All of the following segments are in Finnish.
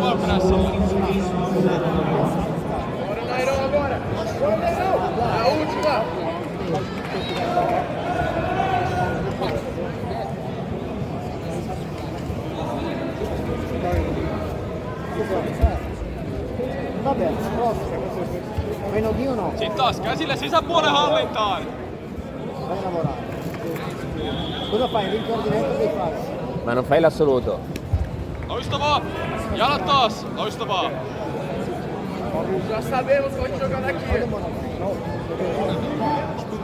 alkuperäisellä. Sitten taas käsille sisäpuolen hallintaan. Ma non fai l'assoluto. Loistavaa. Jalat taas. Loistavaa.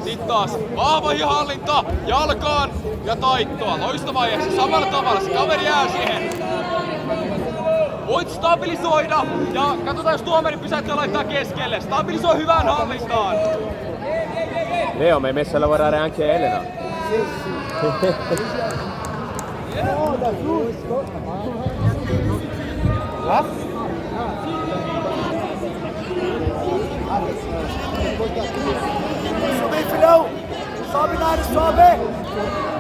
Sitten taas vahva hallinta jalkaan ja taittoa. Loistavaa ja samalla tavalla se kaveri jää siihen. Voit stabilisoida ja katsotaan jos tuomari pysäyttää laittaa keskelle. Stabilisoi hyvään hallintaan. Leo, mi hai messo a lavorare anche Elena.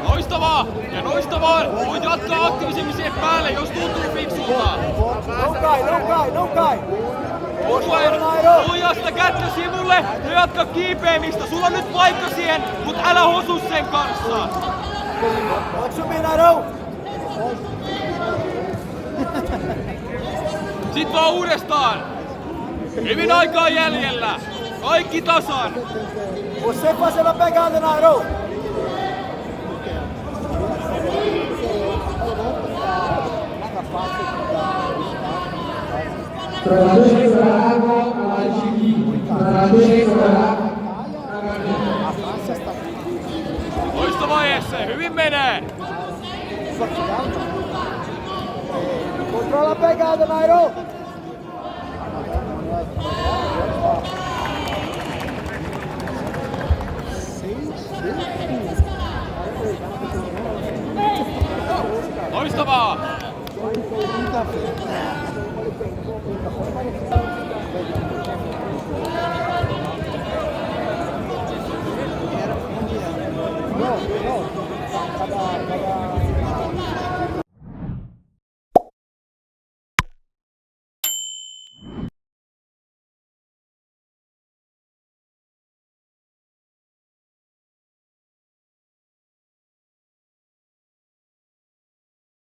Loistavaa! Ja noistavaa! Voit jatkaa aktiivisemmin siihen päälle, jos tuntuu fiksulta. Lujasta kättä sivulle ja jatka kiipeämistä. Sulla on nyt paikka siihen, mut älä hosu sen kanssa. Sitten vaan uudestaan. Hyvin aikaa jäljellä. Kaikki tasan. Você faz ela pegada, Nairo! Loistavaa Jesse, hyvin menee. Controla a pegada, Nairo! Loistavaa!